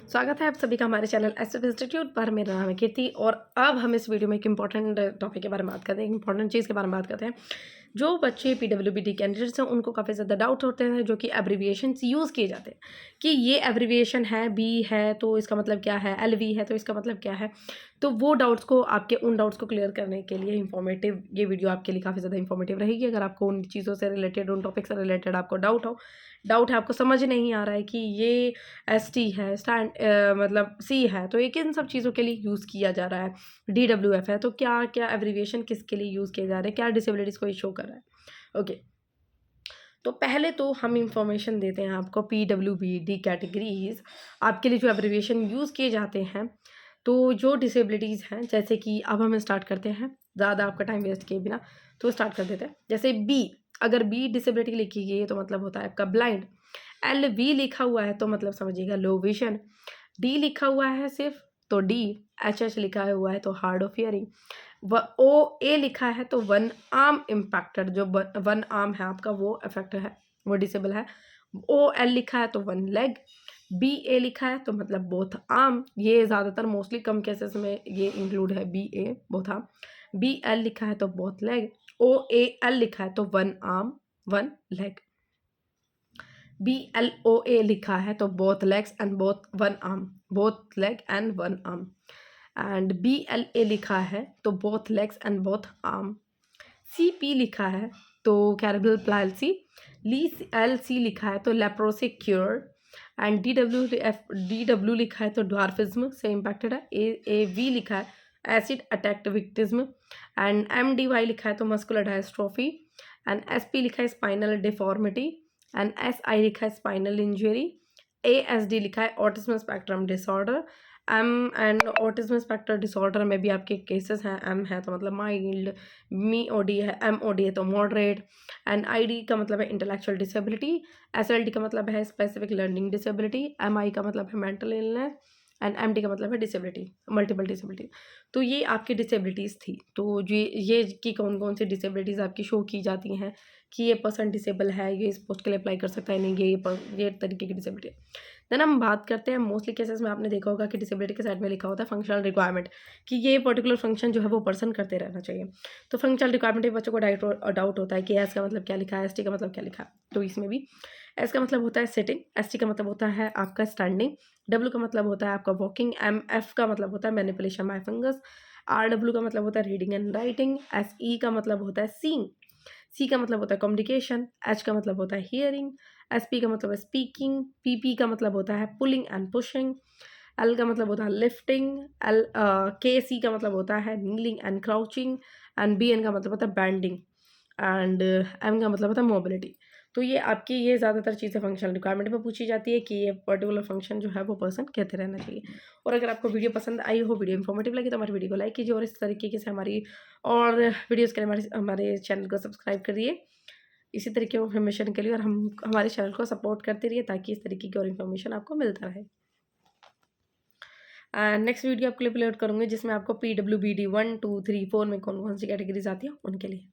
स्वागत है आप सभी का हमारे चैनल एसएफ इंस्टीट्यूट पर। मेरा नाम है कीर्ति और अब हम इस वीडियो में एक इंपॉर्टेंट टॉपिक के बारे में बात करते हैं, एक इंपॉर्टेंट चीज़ के बारे में बात करते हैं। जो बच्चे पीडब्ल्यूबीडी कैंडिडेट्स हैं उनको काफ़ी ज़्यादा डाउट होते हैं जो कि एब्रीविएशंस यूज़ किए जाते हैं कि ये एब्रीविएशन है, बी है तो इसका मतलब क्या है, एलवी है तो इसका मतलब क्या है। तो वो डाउट्स को उन डाउट्स को क्लियर करने के लिए इंफॉर्मेटिव ये वीडियो आपके लिए काफ़ी ज़्यादा इंफॉर्मेटिव रहेगी। अगर आपको उन चीज़ों से रिलेटेड, उन टॉपिक से रिलेटेड आपको डाउट है, आपको समझ नहीं आ रहा है कि ये एसटी है, मतलब सी है तो ये किन सब चीज़ों के लिए यूज़ किया जा रहा है, डीडब्ल्यूएफ है तो क्या क्या एब्रीविएशन किसके लिए यूज़ किए जा रहे हैं, क्या डिसेबिलिटीज़ को ये शो कर रहा है। ओके, तो पहले तो हम इंफॉर्मेशन देते हैं आपको पीडब्ल्यूबीडी कैटेगरीज आपके लिए जो एब्रीविएशन यूज़ किए जाते हैं। तो जो डिसेबिलिटीज़ हैं, जैसे कि अब हम स्टार्ट करते हैं ज़्यादा आपका टाइम वेस्ट किए बिना, तो स्टार्ट कर देते हैं। जैसे बी, अगर बी डिसेबिलिटी लिखी गई है तो मतलब होता है आपका ब्लाइंड। एल वी लिखा हुआ है तो मतलब समझिएगा लो विजन। डी लिखा हुआ है सिर्फ तो डी। एच एच लिखा हुआ है तो hard of hearing. O A लिखा है तो वन आर्म इम्पैक्टेड, जो वन आर्म है आपका वो अफेक्ट है, वो डिसेबल है। ओ एल लिखा है तो वन लेग। बी ए लिखा है तो मतलब बोथ आर्म, ये ज़्यादातर मोस्टली कम केसेस में ये इंक्लूड है, B A both arm. B L लिखा है तो both leg. O A L लिखा है तो one arm one leg. B L O A लिखा है तो both legs and both one arm, both leg and one arm. And B L A लिखा है तो both legs and both arm. C P लिखा है तो कैरेबल प्लाइल्सी। ली एल सी लिखा है तो leprosy cure. And D W लिखा है तो ड्वार्फिज्म से इम्पैक्टेड है। ए वी लिखा है acid attacked victimism. And M D Y लिखा है तो muscular dystrophy. And S P लिखा है spinal deformity. And S I लिखा है spinal injury. A S D लिखा है autism spectrum disorder. M and autism spectrum disorder में भी आपके केसेस हैं, एम है तो मतलब माइल्ड, मी ओ डी है, एम ओ डी है तो मॉडरेट। एंड आई डी का मतलब है intellectual disability. S L D का मतलब है specific learning disability. M I का मतलब है mental illness. And M D का मतलब है डिसेबिलिटी, मल्टीपल डिसेबिलिटी। तो ये आपकी डिसेबिलिटीज़ थी। तो ये कि कौन कौन सी डिसेबिलिटीज़ आपकी शो की जाती हैं कि ये पर्सन डिसेबल है, ये इस पोस्ट के लिए अप्लाई कर सकता है, नहीं ये तरीके की डिसेबिलिटी है। देन हम बात करते हैं मोस्टली केसेस में आपने देखा होगा कि डिसेबिलिटी के साइड में लिखा होता है फंक्शनल रिक्वायरमेंट, कि ये पर्टिकुलर फंक्शन जो है वो पर्सन करते रहना चाहिए। तो फंक्शनल रिक्वायरमेंट बच्चों को डाउट होता है कि एस का मतलब क्या लिखा है, एस टी का मतलब क्या लिखा है। तो इसमें भी एस का मतलब होता है सिटिंग, एस टी का मतलब होता है आपका स्टैंडिंग, डब्ल्यू का मतलब होता है आपका वॉकिंग, एम एफ का मतलब होता है manipulation by fingers, R W का मतलब होता है reading and writing, S E का मतलब होता है सीइंग, सी का मतलब होता है कम्युनिकेशन, एच का मतलब होता है हियरिंग, एस पी का मतलब है स्पीकिंग, पी पी का मतलब होता है पुलिंग एंड पुशिंग, एल का मतलब होता है लिफ्टिंग, के सी का मतलब होता है kneeling and crouching, and B N का मतलब होता है बैंडिंग, एंड एम का मतलब होता है मोबिलिटी। तो ये आपकी ये ज़्यादातर चीज़ें फंक्शनल रिक्वायरमेंट में पूछी जाती है कि ये पर्टिकुलर फंक्शन जो है वो पर्सन कहते रहना चाहिए। और अगर आपको वीडियो पसंद आई हो, वीडियो इन्फॉर्मेटिव लगी तो हमारी वीडियो को लाइक कीजिए और इस तरीके से हमारी और वीडियोज़ के लिए हमारे चैनल को सब्सक्राइब करिए इसी तरीके की इन्फॉर्मेशन के लिए, और हम हमारे चैनल को सपोर्ट करते रहिए ताकि इस तरीके की और इन्फॉर्मेशन आपको मिलता रहे। नेक्स्ट वीडियो आपके लिए अपलोड करूँगी जिसमें आपको पीडब्ल्यूबीडी 1 2 3 4 में कौन कौन सी कैटेगरीज आती है उनके लिए।